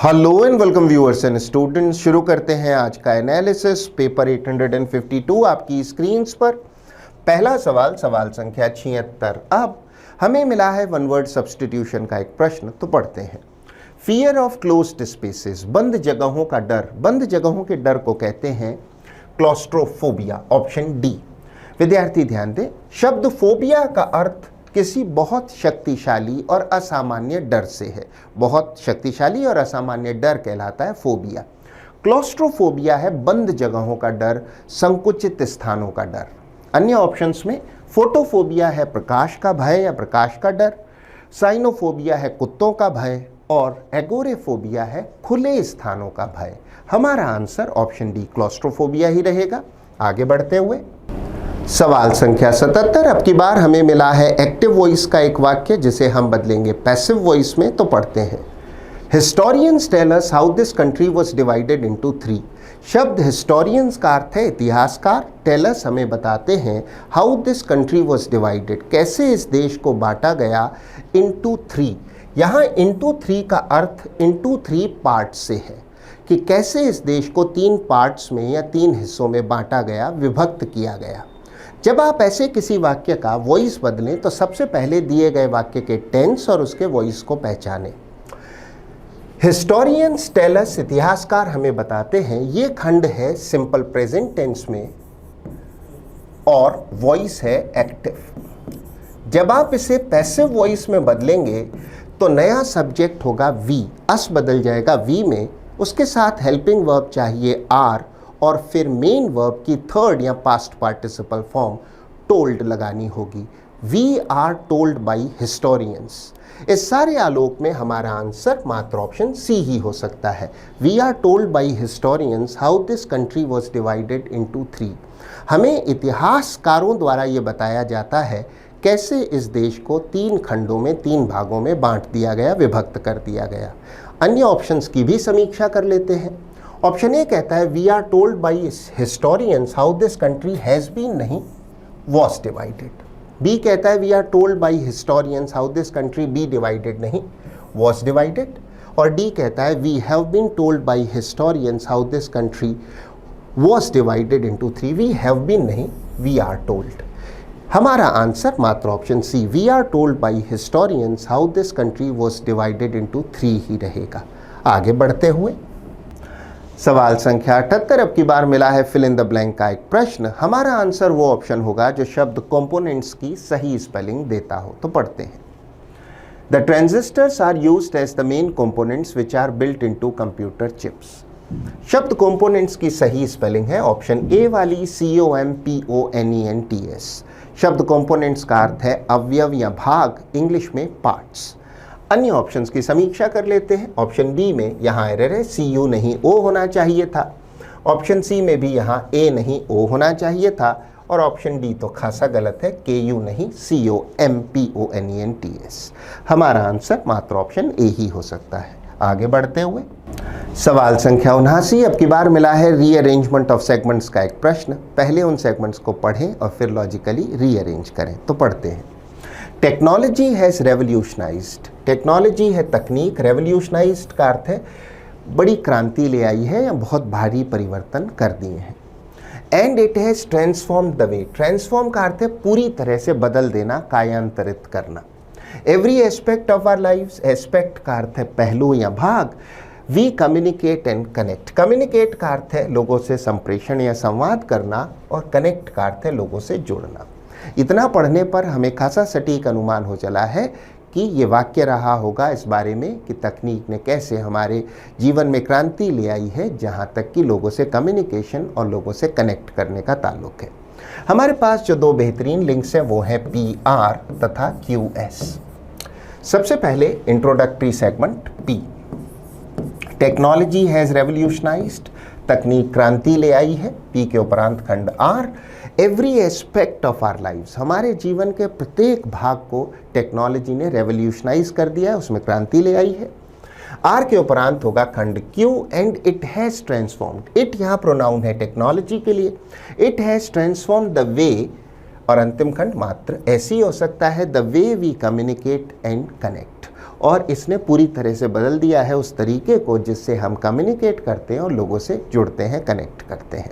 Hello and welcome viewers and students. शुरू करते हैं आज का एनालिसिस। पेपर 852 आपकी स्क्रीन्स पर। पहला सवाल, सवाल संख्या 76। अब हमें मिला है वन वर्ड सब्स्टिट्यूशन का एक प्रश्न, तो पढ़ते हैं। फियर ऑफ क्लोज्ड स्पेसेस, बंद जगहों का डर। बंद जगहों के डर को कहते हैं क्लॉस्ट्रोफोबिया, ऑप्शन डी। विद्यार्थी ध्यान दें, शब्द फोबिया का अर्थ किसी बहुत शक्तिशाली और असामान्य डर से है। बहुत शक्तिशाली और असामान्य डर कहलाता है फोबिया। क्लॉस्ट्रोफोबिया है बंद जगहों का डर, संकुचित स्थानों का डर। अन्य ऑप्शंस में फोटोफोबिया है प्रकाश का भय या प्रकाश का डर, साइनोफोबिया है कुत्तों का भय, और एगोरेफोबिया है खुले स्थानों का भय। हमारा आंसर ऑप्शन डी क्लॉस्ट्रोफोबिया ही रहेगा। आगे बढ़ते हुए सवाल संख्या 77। अब की बार हमें मिला है एक्टिव वॉइस का एक वाक्य जिसे हम बदलेंगे पैसिव वॉइस में, तो पढ़ते हैं। Historians tell us how this country was divided into 3। शब्द हिस्टोरियंस का अर्थ है इतिहासकार, टेल अस हमें बताते हैं, how this country was divided कैसे इस देश को बांटा गया, इनटू 3। यहाँ इनटू 3 का अर्थ इनटू 3 पार्ट से है कि कैसे इस देश को 3 पार्ट्स में या 3 हिस्सों में बांटा गया, विभक्त किया गया। जब आप ऐसे किसी वाक्य का वॉइस बदलें तो सबसे पहले दिए गए वाक्य के टेंस और उसके वॉइस को पहचानें। हिस्टोरियंस टेल अस, इतिहासकार हमें बताते हैं, ये खंड है सिंपल प्रेजेंट टेंस में और वॉइस है एक्टिव। जब आप इसे पैसिव वॉइस में बदलेंगे तो नया सब्जेक्ट होगा वी, अस बदल जाएगा वी में, उसके साथ हेल्पिंग वर्ब चाहिए आर, और फिर मेन वर्ब की थर्ड या पास्ट पार्टिसिपल फॉर्म टोल्ड लगानी होगी। We are told by historians. इस सारे आलोक में हमारा आंसर मात्र ऑप्शन सी ही हो सकता है। We are told by historians how this country was divided into 3। हमें इतिहासकारों द्वारा ये बताया जाता है कैसे इस देश को 3 खंडों में, 3 भागों में बांट दिया गया, विभक्त कर दिया गया। अन्य ऑप्शंस की भी समीक्षा कर लेते हैं। ऑप्शन ए कहता है we are told by historians how this country has been, नहीं, वॉज डिवाइडेड। बी कहता है we are told by historians how this country be divided, नहीं, वॉज डिवाइडेड। और डी कहता है we have been told by historians how this country was divided into 3। We have been नहीं, we are told. हमारा answer मात्र option C, we are told by historians how this country was divided into 3 ही रहेगा। आगे बढ़ते हुए सवाल संख्या 78। अब की बार मिला है फिल इन द ब्लैंक का एक प्रश्न। हमारा आंसर वो ऑप्शन होगा जो शब्द कंपोनेंट्स की सही स्पेलिंग देता हो, तो पढ़ते हैं। The transistors are used as the main components which are built into computer chips. शब्द कंपोनेंट्स की सही स्पेलिंग है ऑप्शन ए वाली, COMPONENTS। शब्द कंपोनेंट्स का अर्थ है अवयव या भाग, इंग्लिश में पार्ट्स। अन्य ऑप्शंस की समीक्षा कर लेते हैं। ऑप्शन बी में यहाँ एरर है, CU नहीं O होना चाहिए था। ऑप्शन सी में भी यहाँ A नहीं O होना चाहिए था। और ऑप्शन डी तो खासा गलत है, KU नहीं COMPONENTS। हमारा आंसर मात्र ऑप्शन ए ही हो सकता है। आगे बढ़ते हुए सवाल संख्या 79। अब की बार मिला है रीअरेंजमेंट ऑफ सेगमेंट्स का एक प्रश्न। पहले उन सेगमेंट्स को पढ़ें और फिर लॉजिकली रीअरेंज करें, तो पढ़ते हैं। Technology has रेवोल्यूशनाइज्ड। टेक्नोलॉजी है तकनीक, रेवोल्यूशनाइज्ड का अर्थ है बड़ी क्रांति ले आई है या बहुत भारी परिवर्तन कर दिए हैं। And it has transform the way. Transform का अर्थ है पूरी तरह से बदल देना, कायांतरित करना। Every aspect of our lives, aspect का अर्थ है पहलू या भाग। We communicate and connect. Communicate का अर्थ है लोगों से संप्रेषण या संवाद करना, और कनेक्ट का अर्थ है लोगों से जुड़ना। इतना पढ़ने पर हमें खासा सटीक अनुमान हो चला है कि ये वाक्य रहा होगा इस बारे में कि तकनीक ने कैसे हमारे जीवन में क्रांति ले आई है, जहाँ तक कि लोगों से कम्युनिकेशन और लोगों से कनेक्ट करने का ताल्लुक है। हमारे पास जो 2 बेहतरीन लिंक्स हैं वो है PR तथा QS। सबसे पहले introductory segment P। Technology has revolutionised, तकनीक क्रांति ले आई है। P के उपरांत खंड R। Every aspect of our lives, हमारे जीवन के प्रत्येक भाग को टेक्नोलॉजी ने रेवोल्यूशनाइज कर दिया है, उसमें क्रांति ले आई है। आर के उपरांत होगा खंड Q। And it has transformed. It यहाँ प्रोनाउन है टेक्नोलॉजी के लिए। It has transformed the way, और अंतिम खंड मात्र ऐसी हो सकता है, the way we communicate and connect. और इसने पूरी तरह से बदल दिया है उस तरीके को जिससे हम कम्युनिकेट करते हैं और लोगों से जुड़ते हैं, कनेक्ट करते हैं।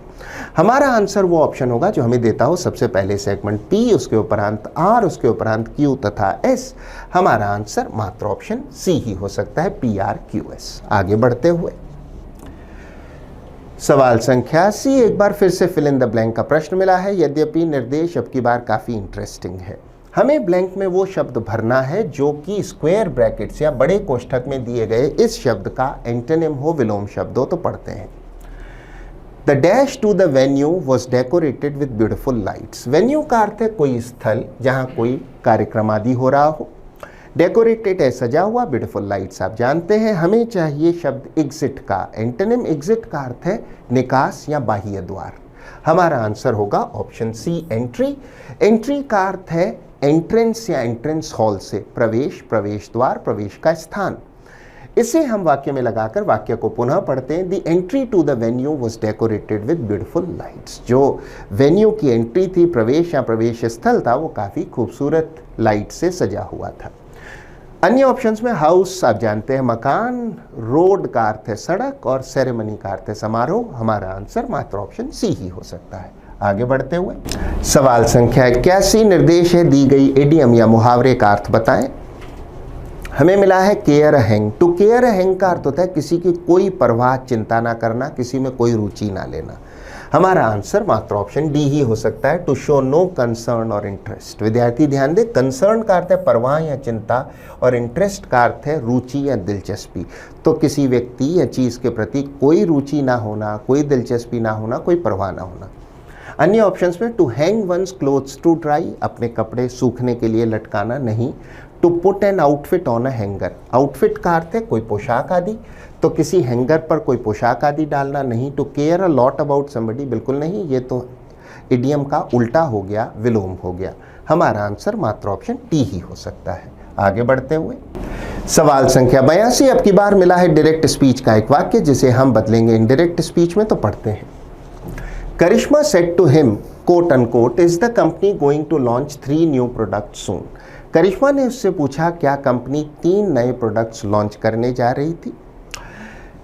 हमारा आंसर वो ऑप्शन होगा जो हमें देता हो सबसे पहले सेगमेंट P, उसके उपरांत R, उसके उपरांत Q तथा S। हमारा आंसर मात्र ऑप्शन C ही हो सकता है, PRQS। आगे बढ़ते हुए सवाल संख्या C, एक बार फिर से फिल इन द ब्लैंक का प्रश्न मिला है। यद्यपि निर्देश अब की बार काफ़ी इंटरेस्टिंग है। हमें ब्लैंक में वो शब्द भरना है जो कि स्क्वायर ब्रैकेट्स या बड़े कोष्ठक में दिए गए इस शब्द का एंटोनिम हो, विलोम शब्द हो। तो पढ़ते हैं, the dash to the venue was decorated with beautiful lights. Venue का अर्थ है कोई स्थल जहाँ कोई कार्यक्रम आदि हो रहा हो। डेकोरेटेड है सजा हुआ, ब्यूटीफुल लाइट्स आप जानते हैं। हमें चाहिए शब्द एग्जिट का एंटोनिम। एग्जिट का अर्थ है निकास या बाह्य द्वार। हमारा आंसर होगा ऑप्शन सी, एंट्री। एंट्री का अर्थ है एंट्रेंस या एंट्रेंस हॉल से प्रवेश, प्रवेश द्वार, प्रवेश का स्थान। इसे हम वाक्य में लगाकर वाक्य को पुनः पढ़ते हैं। The entry to the venue was decorated with beautiful lights. जो वेन्यू की एंट्री थी, प्रवेश या प्रवेश स्थल था, वो काफ़ी खूबसूरत लाइट से सजा हुआ था। अन्य ऑप्शंस में हाउस आप जानते हैं मकान, रोड का अर्थ है सड़क और सेरेमनी का अर्थ है समारोह। हमारा आंसर मात्र ऑप्शन सी ही हो सकता है। आगे बढ़ते हुए सवाल संख्या 81, निर्देश है दी गई इडियम या मुहावरे का अर्थ बताएं। हमें मिला है care hang. To care hang का अर्थ होता है किसी की कोई परवाह, चिंता ना करना, किसी में कोई रुचि ना लेना। हमारा आंसर मात्र ऑप्शन डी ही हो सकता है, टू शो नो कंसर्न और इंटरेस्ट। विद्यार्थी ध्यान दें, कंसर्न का अर्थ है परवाह या चिंता और इंटरेस्ट का अर्थ है रुचि या दिलचस्पी। तो किसी व्यक्ति या चीज़ के प्रति कोई रुचि ना होना, कोई दिलचस्पी ना होना, कोई परवाह ना होना। अन्य ऑप्शंस में to hang one's clothes to dry, अपने कपड़े सूखने के लिए लटकाना नहीं। To put an outfit on a hanger, outfit का अर्थ है कोई पोशाक आदि, तो किसी हैंगर पर कोई पोशाक आदि डालना नहीं। To care a lot about somebody, बिल्कुल नहीं, ये तो इडियम का उल्टा हो गया, विलोम हो गया। हमारा आंसर मात्र ऑप्शन टी ही हो सकता है। आगे बढ़ते हुए सवाल संख्या 82, अब की बार मिला है डायरेक्ट स्पीच का एक वाक्य जिसे हम बदलेंगे इनडायरेक्ट स्पीच में। तो पढ़ते हैं, Karishma said to him quote unquote, is the company going to launch 3 new product soon. Karishma ने उससे पूछा क्या कंपनी 3 नए प्रोडक्ट्स लॉन्च करने जा रही थी।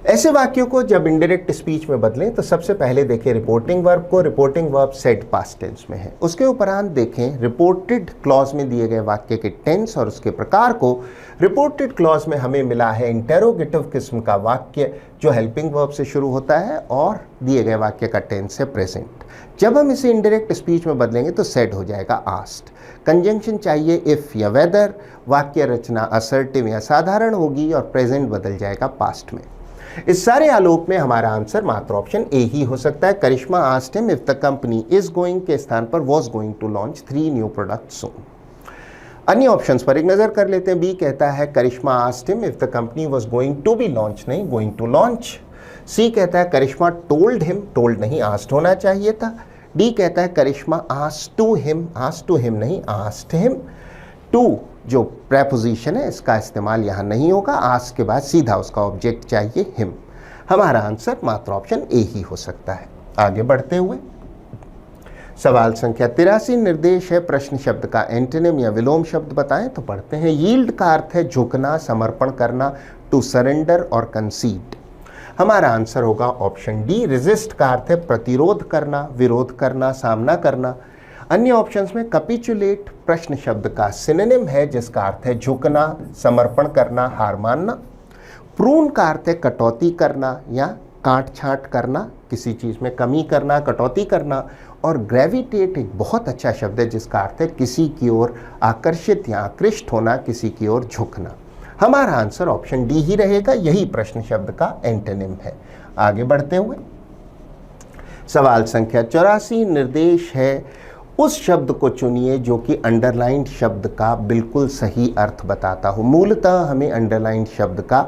ऐसे वाक्यों को जब इनडायरेक्ट स्पीच में बदलें तो सबसे पहले देखें रिपोर्टिंग वर्ब को। Reporting verb said past tense में है। उसके उपरांत देखें रिपोर्टेड क्लॉज में दिए गए वाक्य के टेंस और उसके प्रकार को। रिपोर्टेड क्लॉज में हमें मिला है इंटेरोगेटिव किस्म का वाक्य जो हेल्पिंग वर्ब से शुरू होता है और दिए गए वाक्य का टेंस है प्रेजेंट। जब हम इसे इनडायरेक्ट स्पीच में बदलेंगे तो सेड हो जाएगा आस्क्ड। कंजंक्शन चाहिए इफ या वेदर। वाक्य रचना असर्टिव या साधारण होगी और प्रेजेंट बदल जाएगा पास्ट में। इस सारे आलोक में हमारा आंसर मात्र ऑप्शन ए ही हो सकता है। Karishma asked him if the company is going के स्थान पर was going to launch 3 new product soon. अन्य ऑप्शंस पर एक नजर कर लेते हैं। बी कहता है Karishma asked him if the company was going to be launch, नहीं गोइंग टू लॉन्च। सी कहता है करिश्मा टोल्ड हिम, टोल्ड नहीं आस्क्ड होना चाहिए था। डी कहता है करिश्मा आस्क्ड टू हिम नहीं आस्क्ड हिम। टू जो प्रेपोजिशन है इसका इस्तेमाल यहाँ नहीं होगा। आस्क के बाद सीधा उसका ऑब्जेक्ट चाहिए हिम। हमारा आंसर मात्र ऑप्शन ए ही हो सकता है। आगे बढ़ते हुए सवाल संख्या 83, निर्देश है प्रश्न शब्द का एंटोनिम या विलोम शब्द बताएं। तो पढ़ते हैं, यील्ड का अर्थ है झुकना, समर्पण करना, टू सरेंडर और कंसीड। हमारा आंसर होगा ऑप्शन डी। रेजिस्ट का अर्थ है प्रतिरोध करना, विरोध करना, सामना करना। अन्य ऑप्शंस में कैपिचुलेट प्रश्न शब्द का सिनोनिम है जिसका अर्थ है झुकना, समर्पण करना, हार मानना। प्रून का अर्थ है कटौती करना या काट छांट करना, किसी चीज़ में कमी करना, कटौती करना। और ग्रेविटेट एक बहुत अच्छा शब्द है जिसका अर्थ है किसी की ओर आकर्षित या आकृष्ट होना, किसी की ओर झुकना। हमारा आंसर ऑप्शन डी ही रहेगा, यही प्रश्न शब्द का एंटोनिम है। आगे बढ़ते हुए सवाल संख्या 84, निर्देश है उस शब्द को चुनिए जो कि अंडरलाइंड शब्द का बिल्कुल सही अर्थ बताता हो। मूलतः हमें अंडरलाइंड शब्द का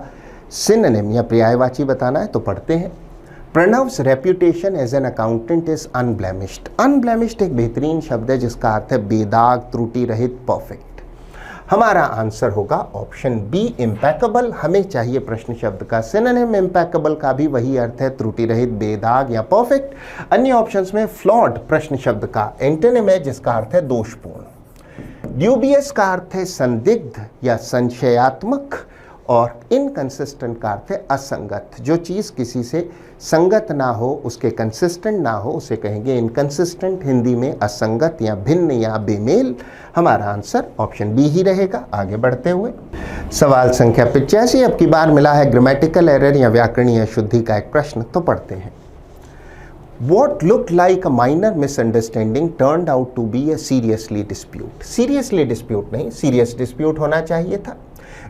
सिनोनिम या पर्यायवाची बताना है। तो पढ़ते हैं, Pranav's reputation as an accountant is unblemished. Unblemished एक बेहतरीन शब्द है जिसका अर्थ है बेदाग, त्रुटि रहित, परफेक्ट। हमारा आंसर होगा ऑप्शन बी, इम्पैकेबल। हमें चाहिए प्रश्न शब्द का सिनोनिम। इम्पैकेबल का भी वही अर्थ है, त्रुटि रहित, बेदाग या परफेक्ट। अन्य ऑप्शंस में फ्लॉड प्रश्न शब्द का एंटोनिम है जिसका अर्थ है दोषपूर्ण। ड्यूबियस का अर्थ है संदिग्ध या संशयात्मक, और इनकंसिस्टेंट का अर्थ है असंगत। जो चीज़ किसी से संगत ना हो, उसके कंसिस्टेंट ना हो, उसे कहेंगे इनकंसिस्टेंट। हिंदी में असंगत या भिन्न या बेमेल। हमारा आंसर ऑप्शन बी ही रहेगा। आगे बढ़ते हुए सवाल संख्या 85, अब की बार मिला है ग्रामेटिकल एरर या व्याकरणीय अशुद्धि का एक प्रश्न, तो पढ़ते हैं। What looked like a minor misunderstanding turned out to be a seriously dispute. Seriously dispute नहीं, serious dispute होना चाहिए था।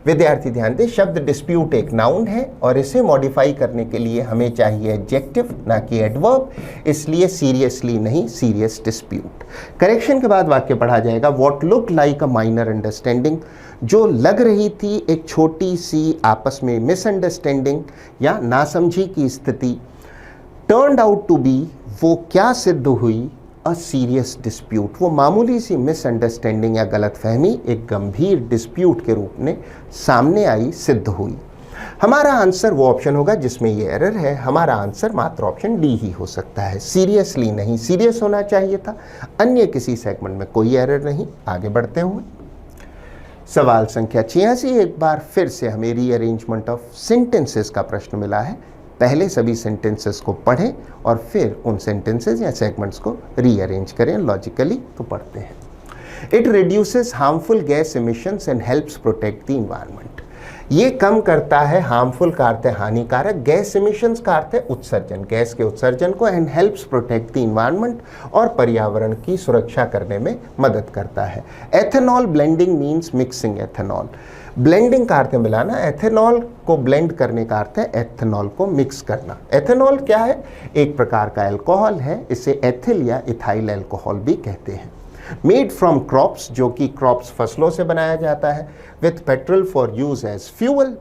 विद्यार्थी ध्यान दें, शब्द डिस्प्यूट एक नाउन है और इसे मॉडिफाई करने के लिए हमें चाहिए एडजेक्टिव ना कि एडवर्ब, इसलिए सीरियसली नहीं, सीरियस डिस्प्यूट। करेक्शन के बाद वाक्य पढ़ा जाएगा, what look like a minor understanding, जो लग रही थी एक छोटी सी आपस में मिसअंडरस्टैंडिंग या नासमझी की स्थिति, टर्न्ड आउट टू बी, वो क्या सिद्ध हुई, अ सीरियस डिस्प्यूट, वो मामूली सी मिसअंडरस्टैंडिंग या गलतफहमी एक गंभीर डिस्प्यूट के रूप में सामने आई, सिद्ध हुई। हमारा आंसर वो ऑप्शन होगा जिसमें ये एरर है। हमारा आंसर मात्र ऑप्शन डी ही हो सकता है। सीरियसली नहीं, सीरियस होना चाहिए था। अन्य किसी सेगमेंट में कोई एरर नहीं। आगे बढ़ते हुए सवाल संख्या 86, एक बार फिर से हमें रीअरेंजमेंट ऑफ सेंटेंसेस का प्रश्न मिला है। पहले सभी सेंटेंसेस को पढ़ें और फिर उन सेंटेंसेस या सेगमेंट्स को रीअरेंज करें लॉजिकली। तो पढ़ते हैं। It reduces harmful gas emissions and helps protect the environment. ये कम करता है, हार्मफुल का अर्थ है हानिकारक, गैस एमिशंस का अर्थ है उत्सर्जन, गैस के उत्सर्जन को, and helps protect the environment, और पर्यावरण की सुरक्षा करने में मदद करता है। Ethanol blending means mixing ethanol. Blending का अर्थ है मिलाना, एथेनॉल को ब्लेंड करने का अर्थ है एथेनॉल को मिक्स करना। एथेनॉल क्या है? एक प्रकार का अल्कोहल है, इसे एथिल या इथाइल अल्कोहल भी कहते हैं। मेड फ्रॉम क्रॉप्स, जो कि क्रॉप्स फसलों से बनाया जाता है, with petrol for use as fuel.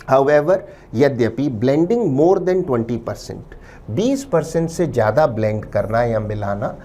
However, यद्यपि ब्लेंडिंग मोर देन 20%, 20% से ज़्यादा ब्लेंड करना या मिलाना,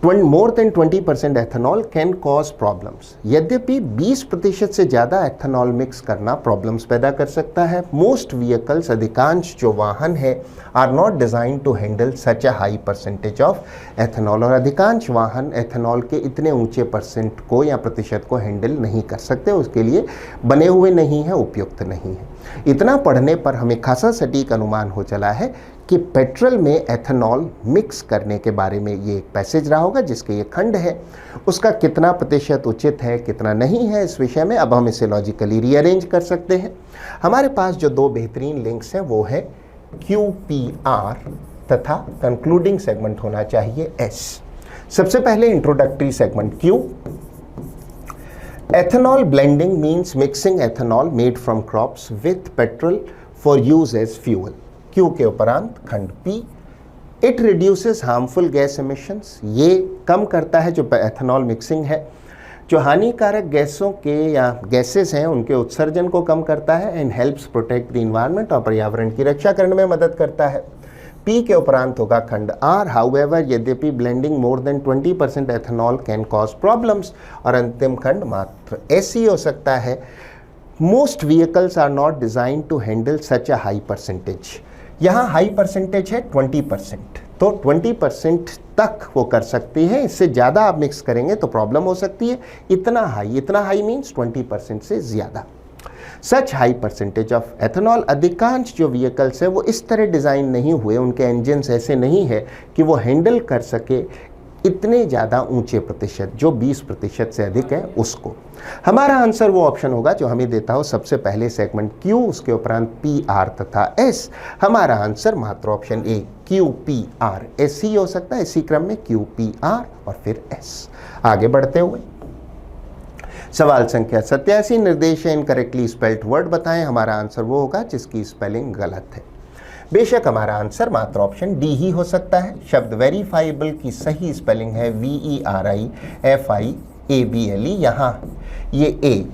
more than 20% ethanol can cause problems. यद्यपि 20% से ज़्यादा एथेनॉल मिक्स करना प्रॉब्लम्स पैदा कर सकता है। मोस्ट व्हीकल्स, अधिकांश जो वाहन है, are not design to handle such a high percentage of ethanol, और अधिकांश वाहन एथेनॉल के इतने ऊंचे परसेंट को या प्रतिशत को हैंडल नहीं कर सकते, उसके लिए बने हुए नहीं है, उपयुक्त नहीं है। इतना पढ़ने पर हमें खासा सटीक अनुमान हो चला है कि पेट्रोल में एथेनॉल मिक्स करने के बारे में ये एक पैसेज रहा होगा जिसके ये खंड है। उसका कितना प्रतिशत उचित है, कितना नहीं है, इस विषय में अब हम इसे लॉजिकली रीअरेंज कर सकते हैं। हमारे पास जो दो बेहतरीन लिंक्स हैं वो है QPR तथा कंक्लूडिंग सेगमेंट होना चाहिए S। सबसे पहले introductory segment Q। Ethanol blending means mixing ethanol made from crops with petrol for use as fuel. Q के उपरांत खंड P। It reduces harmful gas emissions, ये कम करता है, जो एथेनॉल मिक्सिंग है, जो हानिकारक गैसों के या गैसेस हैं उनके उत्सर्जन को कम करता है, and helps protect the environment, और पर्यावरण की रक्षा करने में मदद करता है। P के उपरांत होगा खंड R। हाउएवर, यद्यपि blending more than 20% ethanol can cause problems, और अंतिम खंड मात्र S ही हो सकता है। Most vehicles are not design to handle such a high percentage. यहाँ हाई परसेंटेज है 20%, तो 20% तक वो कर सकती है, इससे ज़्यादा आप मिक्स करेंगे तो प्रॉब्लम हो सकती है। इतना हाई मीन्स 20% से ज़्यादा। Such high percentage of ethanol, अधिकांश जो व्हीकल्स है वो इस तरह डिज़ाइन नहीं हुए, उनके इंजन्स ऐसे नहीं है कि वो हैंडल कर सके इतने ज़्यादा ऊंचे प्रतिशत, जो 20% से अधिक है उसको। हमारा आंसर वो ऑप्शन होगा जो हमें देता हो सबसे पहले सेगमेंट Q, उसके उपरांत PR तथा S। हमारा आंसर मात्र ऑप्शन ए QPR S ही हो सकता है, इसी क्रम में QPR और फिर S। आगे बढ़ते हुए सवाल संख्या 87, निर्देश इनकरेक्टली स्पेल्ड वर्ड बताएं। हमारा आंसर वो होगा जिसकी स्पेलिंग गलत है। बेशक हमारा आंसर मात्र ऑप्शन डी ही हो सकता है। शब्द वेरीफाइबल की सही स्पेलिंग है VERIFIABLE। यहाँ ये ए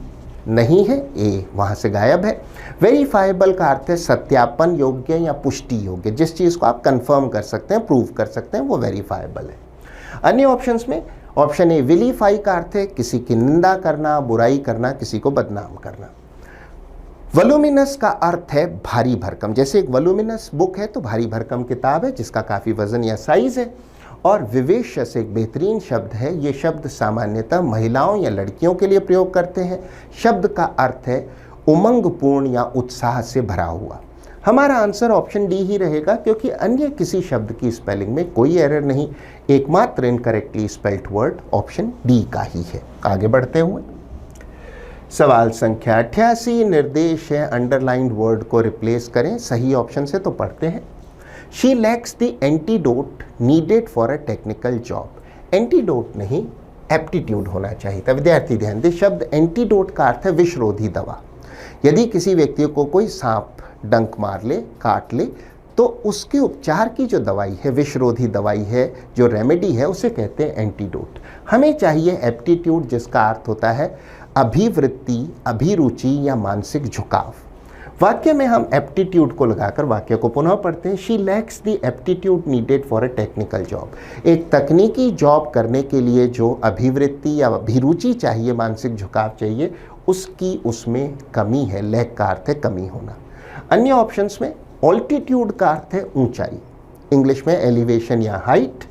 नहीं है, ए वहाँ से गायब है। वेरीफाइबल का अर्थ है सत्यापन योग्य या पुष्टि योग्य, जिस चीज़ को आप कंफर्म कर सकते हैं, प्रूव कर सकते हैं, वो वेरीफाइबल है। अन्य ऑप्शंस में ऑप्शन ए विलीफाई का अर्थ है किसी की निंदा करना, बुराई करना, किसी को बदनाम करना। वॉल्यूमिनस का अर्थ है भारी भरकम, जैसे एक वॉल्यूमिनस बुक है तो भारी भरकम किताब है जिसका काफ़ी वजन या साइज है। और विवेशस एक बेहतरीन शब्द है। ये शब्द सामान्यतः महिलाओं या लड़कियों के लिए प्रयोग करते हैं। शब्द का अर्थ है उमंगपूर्ण या उत्साह से भरा हुआ। हमारा आंसर ऑप्शन डी ही रहेगा, क्योंकि अन्य किसी शब्द की स्पेलिंग में कोई एरर नहीं। एकमात्र incorrectly spelled word option D का ही है। आगे बढ़ते हुए सवाल संख्या 88, निर्देश है अंडरलाइंड वर्ड को रिप्लेस करें। सही ऑप्शन से तो पढ़ते हैं। She lakhs the antidote needed for a technical job. Antidote नहीं, एप्टीट्यूड होना चाहिए था। विद्यार्थी ध्यान दें, शब्द एंटीडोट का अर्थ है विषरोधी दवा। यदि किसी व्यक्ति को कोई सांप डंक मार ले, काट ले, तो उसके उपचार की जो दवाई है, विषरोधी दवाई है, जो रेमेडी है, उसे कहते हैं एंटीडोट। हमें चाहिए एप्टीट्यूड, जिसका अर्थ होता है अभिवृत्ति, अभिरुचि या मानसिक झुकाव। वाक्य में हम एप्टीट्यूड को लगाकर वाक्य को पुनः पढ़ते हैं। She lakhs the aptitude needed for a technical job. एक तकनीकी जॉब करने के लिए जो अभिवृत्ति या अभिरुचि चाहिए, मानसिक झुकाव चाहिए, उसकी उसमें कमी है। लैक का अर्थ है कमी होना। अन्य ऑप्शंस में ऑल्टीट्यूड का अर्थ है ऊंचाई, इंग्लिश में एलिवेशन या हाइट।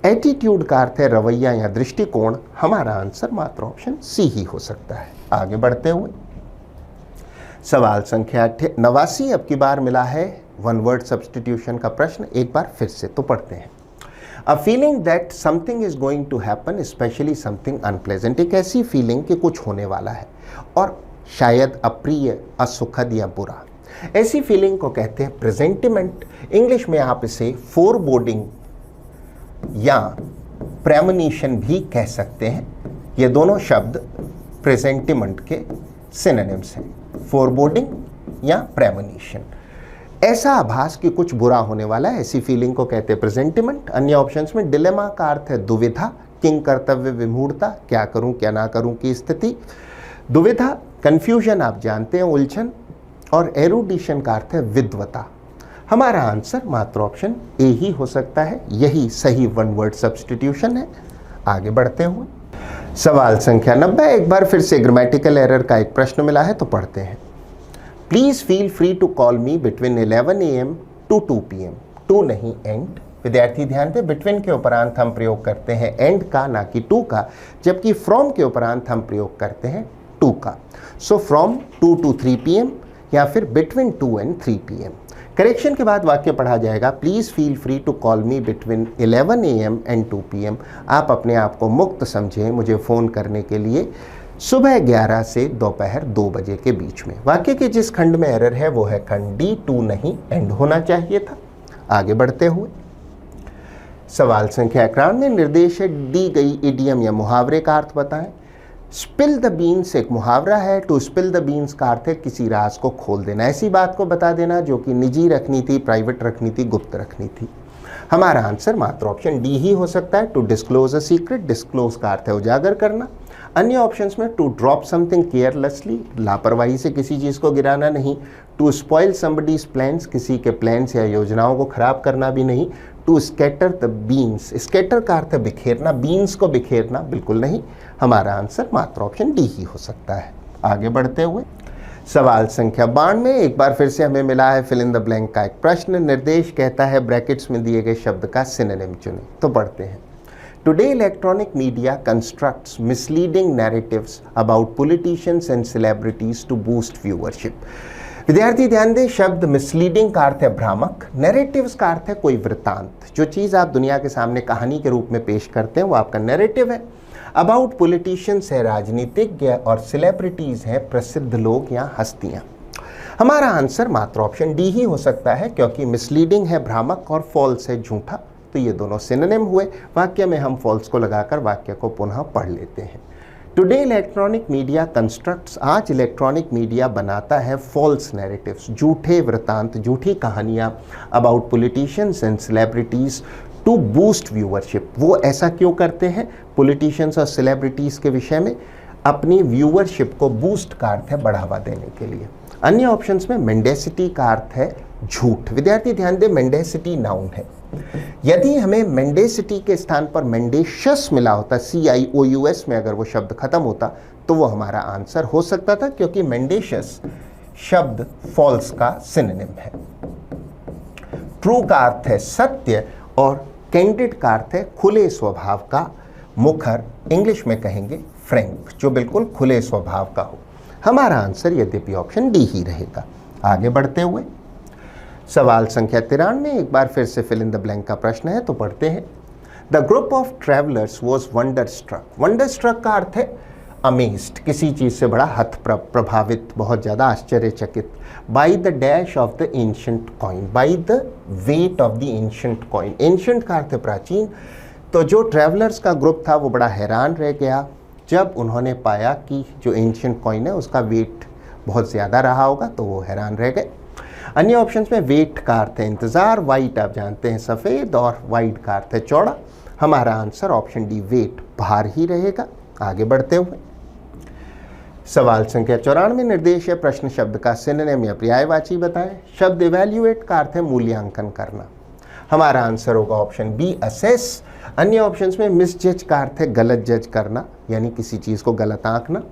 एटीट्यूड का अर्थ है रवैया या दृष्टिकोण। हमारा आंसर मात्र ऑप्शन सी ही हो सकता है। आगे बढ़ते हुए सवाल संख्या 89, अब की बार मिला है वन वर्ड सब्स्टिट्यूशन का प्रश्न। एक बार फिर से तो पढ़ते हैं। A feeling that something is going to happen, specially something unpleasant. एक ऐसी फीलिंग कि कुछ होने वाला है और शायद अप्रिय, असुखद या बुरा। ऐसी फीलिंग को कहते हैं प्रेजेंटिमेंट। इंग्लिश में आप इसे फोरबोर्डिंग या प्रेमोनिशन भी कह सकते हैं। ये दोनों शब्द प्रेजेंटिमेंट के सिनोनिम्स हैं, फोरबोर्डिंग या प्रेमोनिशन। ऐसा आभास कि कुछ बुरा होने वाला है, ऐसी फीलिंग को कहते हैं प्रेजेंटिमेंट। अन्य ऑप्शंस में डिलेमा का अर्थ है दुविधा, किंग कर्तव्य विमूढ़ता, क्या करूं क्या ना करूं की स्थिति। दुविधा, कंफ्यूजन आप जानते हैं, उलझन। और एरुडिशन का अर्थ है विद्वता। हमारा आंसर मात्र ऑप्शन ए ही हो सकता है। यही सही वन वर्ड सब्स्टिट्यूशन है। आगे बढ़ते हुए सवाल संख्या 90, एक बार फिर से ग्रामेटिकल एरर का एक प्रश्न मिला है तो पढ़ते हैं। Please feel free to call me between 11 AM to 2 PM। To नहीं, एंड। विद्यार्थी ध्यान दें, बिटवीन के उपरांत हम प्रयोग करते हैं एंड का, ना कि टू का, जबकि फ्रॉम के उपरांत हम प्रयोग करते हैं टू का। सो फ्रॉम 2 to 3 PM या फिर बिटवीन 2 and 3 PM। करेक्शन के बाद वाक्य पढ़ा जाएगा, please feel free to call me between 11 AM and 2 PM। आप अपने आप को मुक्त समझें मुझे फ़ोन करने के लिए सुबह 11 से दोपहर 2 बजे के बीच में। वाक्य के जिस खंड में एरर है वो है खंड डी, टू नहीं एंड होना चाहिए था। आगे बढ़ते हुए सवाल संख्या 91, निर्देश है दी गई इडियम या मुहावरे का अर्थ बताएं। स्पिल द बीन्स एक मुहावरा है। टू स्पिल द बीन्स का अर्थ है किसी राज को खोल देना, ऐसी बात को बता देना जो कि निजी रखनी थी, प्राइवेट रखनी थी, गुप्त रखनी थी। हमारा आंसर मात्र ऑप्शन डी ही हो सकता है। To disclose a secret, disclose का अर्थ है उजागर करना। अन्य ऑप्शंस में टू ड्रॉप समथिंग केयरलेसली, लापरवाही से किसी चीज़ को गिराना नहीं। टू स्पॉइल समबडीज प्लान्स, किसी के प्लान्स या योजनाओं को खराब करना भी नहीं। To scatter the beans, scatter का अर्थ है बिखेरना, बीन्स को बिखेरना बिल्कुल नहीं। हमारा आंसर मात्र ऑप्शन डी ही हो सकता है। आगे बढ़ते हुए सवाल संख्या 92, एक बार फिर से हमें मिला है फिल इन द ब्लैंक का एक प्रश्न। निर्देश कहता है ब्रैकेट्स में दिए गए शब्द का सिनोनिम चुनें, तो पढ़ते हैं। Today electronic media constructs misleading narratives about politicians and celebrities to boost viewership। विद्यार्थी ध्यान दें, शब्द मिसलीडिंग का अर्थ है भ्रामक, नैरेटिव्स का अर्थ है कोई वृत्तांत। जो चीज़ आप दुनिया के सामने कहानी के रूप में पेश करते हैं वो आपका नैरेटिव है। अबाउट पॉलिटिशियंस है राजनीतिज्ञ और सेलिब्रिटीज़ हैं प्रसिद्ध लोग या हस्तियाँ। हमारा आंसर मात्र ऑप्शन डी ही हो सकता है, क्योंकि मिसलीडिंग है भ्रामक और फॉल्स है झूठा, तो ये दोनों सिनोनिम हुए। वाक्य में हम फॉल्स को लगाकर वाक्य को पुनः पढ़ लेते हैं। टुडे इलेक्ट्रॉनिक मीडिया कंस्ट्रक्ट्स, आज इलेक्ट्रॉनिक मीडिया बनाता है फॉल्स नैरेटिव्स, झूठे वृत्तांत, झूठी कहानियाँ about politicians and celebrities to boost viewership. वो ऐसा क्यों करते हैं? पॉलिटिशियंस और सेलिब्रिटीज़ के विषय में अपनी व्यूअरशिप को बूस्ट का अर्थ है बढ़ावा देने के लिए। अन्य ऑप्शंस में मेंडेसिटी का अर्थ है झूठ। विद्यार्थी ध्यान दें, मेंडेसिटी नाउन है। यदि हमें मेंडेसिटी के स्थान पर मेंडेशियस मिला होता, CIOUS में अगर वो शब्द खत्म होता तो वो हमारा आंसर हो सकता था, क्योंकि मेंडेशियस शब्द फॉल्स का सिनोनिम है। ट्रू का अर्थ है सत्य और कैंडिड का अर्थ है खुले स्वभाव का, मुखर इंग्लिश में कहेंगे फ्रैंक, जो बिल्कुल खुले स्वभाव का हो। हमारा आंसर यद्यपि ऑप्शन डी ही रहेगा। आगे बढ़ते हुए सवाल संख्या 93, एक बार फिर से फिल इन द ब्लैंक का प्रश्न है, तो पढ़ते हैं। The group of travellers was wonderstruck. Wonderstruck का अर्थ है अमेज्ड, किसी चीज से बड़ा हत प्रभावित, बहुत ज्यादा आश्चर्यचकित। By the dash of the ancient coin, by the weight of the ancient coin. Ancient का अर्थ है प्राचीन। तो जो ट्रेवलर्स का ग्रुप था वो बड़ा हैरान रह गया जब उन्होंने पाया कि जो एंशिएंट कॉइन है उसका वेट बहुत ज़्यादा रहा होगा, तो वो हैरान रह गए। अन्य ऑप्शंस में वेट का अर्थ है इंतज़ार, वाइट आप जानते हैं सफ़ेद, और वाइड का अर्थ है चौड़ा। हमारा आंसर ऑप्शन डी वेट भार ही रहेगा। आगे बढ़ते हुए सवाल संख्या 94, निर्देश है प्रश्न शब्द का सिनोनिम या पर्यायवाची बताएं। शब्द इवैल्यूएट का अर्थ है मूल्यांकन करना। हमारा आंसर होगा ऑप्शन बी असेस। अन्य ऑप्शंस में मिसजज का अर्थ है गलत जज करना, यानी किसी चीज़ को गलत आंकना।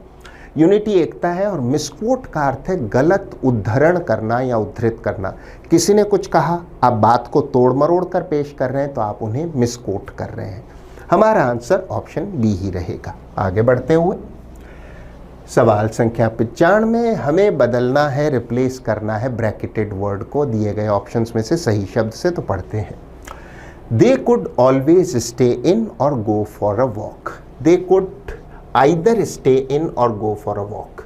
यूनिटी एकता है, और मिसकोट का अर्थ है गलत उद्धरण करना या उद्धृत करना। किसी ने कुछ कहा, आप बात को तोड़ मरोड़ कर पेश कर रहे हैं, तो आप उन्हें मिसकोट कर रहे हैं। हमारा आंसर ऑप्शन बी ही रहेगा। आगे बढ़ते हुए सवाल संख्या 95, हमें बदलना है, रिप्लेस करना है ब्रैकेटेड वर्ड को दिए गए ऑप्शंस में से सही शब्द से, तो पढ़ते हैं। They could always stay in or go for a walk. They could either stay in or go for a walk.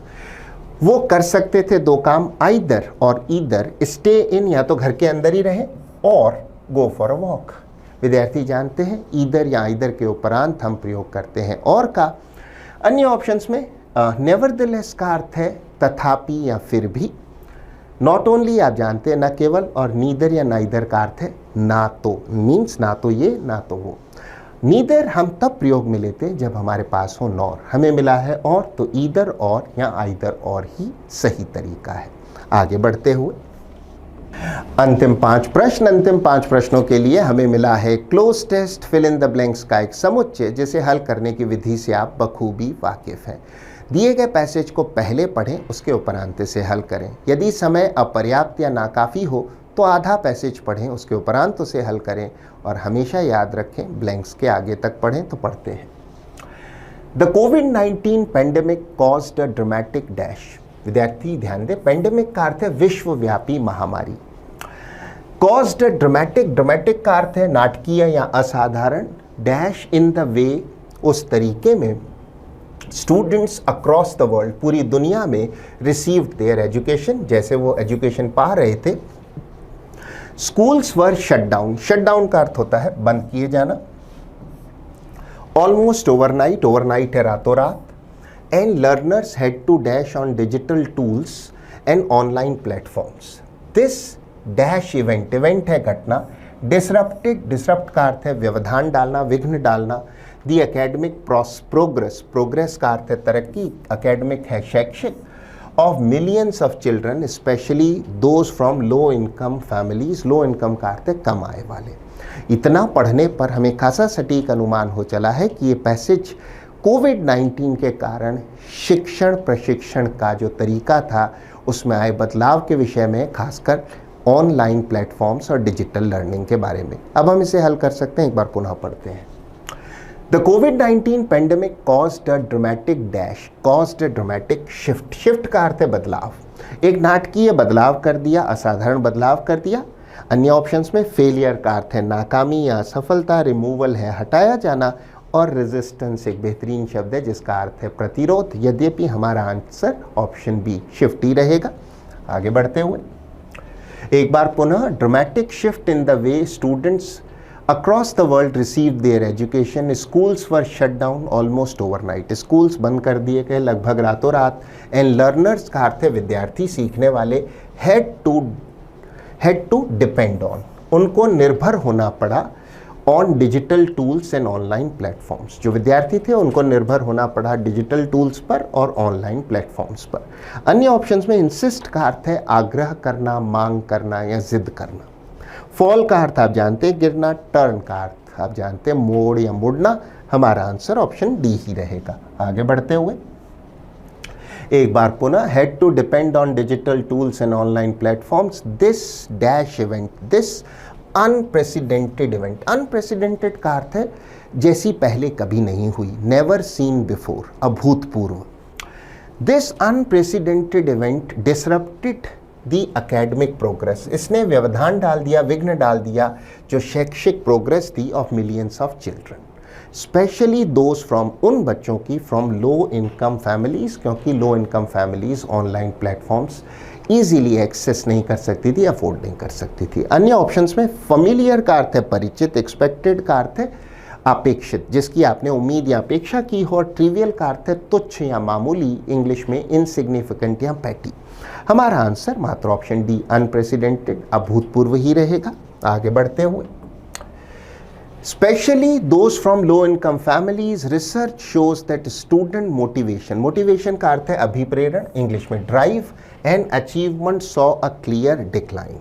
वो कर सकते थे दो काम, आइदर और ईदर। स्टे इन या तो घर के अंदर ही रहे, और गो फॉर अ वॉक विद्यार्थी जानते हैं ईदर या आइदर के उपरांत हम प्रयोग करते हैं और का। अन्य ऑप्शंस में नेवरदलेस का अर्थ है तथापि या फिर भी। नॉट ओनली आप जानते हैं न केवल, और नीदर या नाइदर का अर्थ है ना तो, मीन्स ना तो ये ना तो वो। नीदर हम तब प्रयोग में लेते हैं जब हमारे पास हो नॉर, हमें मिला है और, तो ईदर और या आइदर और ही सही तरीका है। आगे बढ़ते हुए अंतिम 5 प्रश्न। अंतिम 5 प्रश्नों के लिए हमें मिला है cloze test fill in the blanks का एक समुच्चय, जिसे हल करने की विधि से आप बखूबी वाकिफ हैं। दिए गए पैसेज को पहले पढ़ें, उसके उपरांत से हल करें। यदि समय अपर्याप्त या नाकाफ़ी हो तो आधा पैसेज पढ़ें, उसके उपरांत उसे हल करें, और हमेशा याद रखें ब्लैंक्स के आगे तक पढ़ें। तो पढ़ते हैं। The covid pandemic caused a dramatic dash. विद्यार्थी ध्यान दें, पेंडेमिक का अर्थ है विश्वव्यापी महामारी। कॉज्ड अ ड्रामेटिक, ड्रामेटिक का अर्थ है नाटकीय या असाधारण। डैश इन द वे, उस तरीके में स्टूडेंट्स अक्रॉस द वर्ल्ड, पूरी दुनिया में रिसीव्ड देयर एजुकेशन, जैसे वो एजुकेशन पा रहे थे। स्कूल्स वर शट डाउन, शट डाउन का अर्थ होता है बंद किए जाना। ऑलमोस्ट ओवरनाइट, ओवरनाइट है रातों रात। And learners had to dash on digital tools and online platforms. This dash event, event है घटना। डिसरप्टेड, डिसरप्ट का अर्थ है व्यवधान डालना, विघ्न डालना। दी एकेडमिक प्रोग्रेस, प्रोग्रेस का अर्थ है तरक्की, एकेडमिक है शैक्षिक। Of millions of children specially those from low income families, low income का अर्थ है कम आय वाले। इतना पढ़ने पर हमें खासा सटीक अनुमान हो चला है कि ये पैसेज कोविड-19 के कारण शिक्षण प्रशिक्षण का जो तरीका था उसमें आए बदलाव के विषय में, खासकर ऑनलाइन प्लेटफॉर्म्स और डिजिटल लर्निंग के बारे में। अब हम इसे हल कर सकते हैं, एक बार पुनः पढ़ते हैं। The covid pandemic caused a dramatic dash, caused a dramatic shift, shift का अर्थ है बदलाव, एक नाटकीय बदलाव कर दिया, असाधारण बदलाव कर दिया। अन्य ऑप्शंस में फेलियर का अर्थ है नाकामी या असफलता, रिमूवल है हटाया जाना, और रेजिस्टेंस एक बेहतरीन शब्द है जिसका अर्थ है प्रतिरोध। यद्यपि हमारा आंसर ऑप्शन बी शिफ्ट ही रहेगा। आगे बढ़ते हुए एक बार पुनः, dramatic shift in the way students across the world receive there education, schools were shut down almost overnight, schools बंद कर दिए गए लगभग रातों रात। एंड लर्नर्स का अर्थ है विद्यार्थी, सीखने वाले। हैड टू डिपेंड ऑन, उनको निर्भर होना पड़ा। On digital tools and online platforms, जो विद्यार्थी थे उनको निर्भर होना पड़ा डिजिटल टूल्स पर और ऑनलाइन प्लेटफॉर्म्स पर। अन्य ऑप्शंस में इंसिस्ट का अर्थ है आग्रह करना, मांग करना या जिद करना। फॉल का अर्थ आप जानते हैं गिरना, टर्न का अर्थ आप जानते हैं मोड़ या मुड़ना। हमारा आंसर ऑप्शन डी ही रहेगा। आगे बढ़ते हुए एक बार पुनः, had to depend on digital tools and online platforms. This dash event, this unprecedented event. Unprecedented का अर्थ है जैसी पहले कभी नहीं हुई, नेवर सीन बिफोर, अभूतपूर्व। This unprecedented event disrupted the academic progress. इसने व्यवधान डाल दिया, विघ्न डाल दिया जो शैक्षिक प्रोग्रेस थी of millions of children, specially those from, उन बच्चों की फ्रॉम लो इनकम फैमिलीज, क्योंकि low income families online platforms easily access नहीं कर सकती थी, अफोर्ड नहीं कर सकती थी। अन्य ऑप्शंस में फैमिलियर का अर्थ है परिचित, एक्सपेक्टेड का अर्थ है अपेक्षित, जिसकी आपने उम्मीद या अपेक्षा की हो, और ट्रिवियल का अर्थ है तुच्छ या मामूली, इंग्लिश में इनसिग्निफिकेंट या पैटी। हमारा आंसर मात्र ऑप्शन डी अनप्रेसिडेंटेड, अभूतपूर्व ही रहेगा। आगे बढ़ते हुए, specially those from low income families, research shows that student motivation, motivation का अर्थ है अभिप्रेरण, इंग्लिश में drive, and achievement saw a clear decline.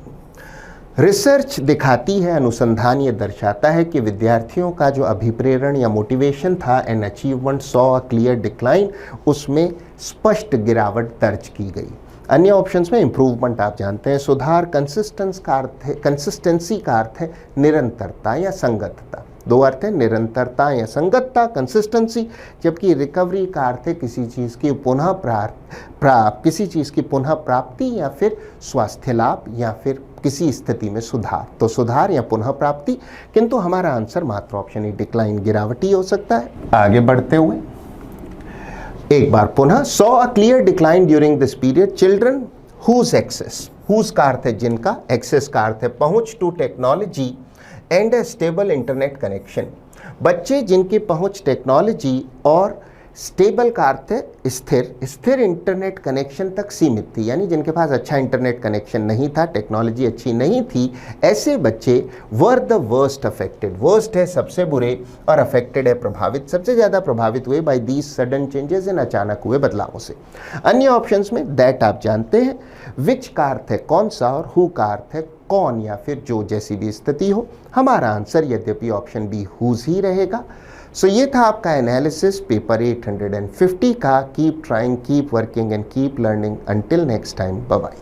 Research दिखाती है, अनुसंधान ये दर्शाता है कि विद्यार्थियों का जो अभिप्रेरण या मोटिवेशन था, and achievement saw a clear decline, उसमें स्पष्ट गिरावट दर्ज की गई। अन्य ऑप्शंस में इंप्रूवमेंट आप जानते हैं, सुधार, कंसिस्टेंसी का अर्थ है निरंतरता या संगतता। दो अर्थ है, निरंतरता या संगतता, कंसिस्टेंसी, जबकि रिकवरी का अर्थ है किसी चीज़ की पुनः प्राप्ति या फिर स्वास्थ्य लाभ या फिर किसी स्थिति में सुधार। तो सुधार या पुनः प्राप्ति, किंतु हमारा आंसर मात्र ऑप्शन ए डिक्लाइन, गिरावट ही हो सकता है। आगे बढ़ते हुए एक बार पुनः, saw a clear decline during this period children whose access, whose का अर्थ है जिनका, एक्सेस का अर्थ है पहुंच, to technology and a stable internet connection, बच्चे जिनकी पहुंच टेक्नोलॉजी और स्टेबल का अर्थ है स्थिर इंटरनेट कनेक्शन तक सीमित थी, यानी जिनके पास अच्छा इंटरनेट कनेक्शन नहीं था, टेक्नोलॉजी अच्छी नहीं थी, ऐसे बच्चे were the worst affected, worst है सबसे बुरे, और अफेक्टेड है प्रभावित, सबसे ज़्यादा प्रभावित हुए बाय दीज सडन चेंजेस, इन अचानक हुए बदलावों से। अन्य ऑप्शंस में दैट आप जानते हैं, विच का अर्थ है कौन सा, और हु का अर्थ है कौन या फिर जो, जैसी भी स्थिति हो। हमारा आंसर यद्यपि ऑप्शन बी हुज ही रहेगा। सो ये था आपका एनालिसिस पेपर 850 का। Keep trying, keep working and keep learning. Until next time, bye bye.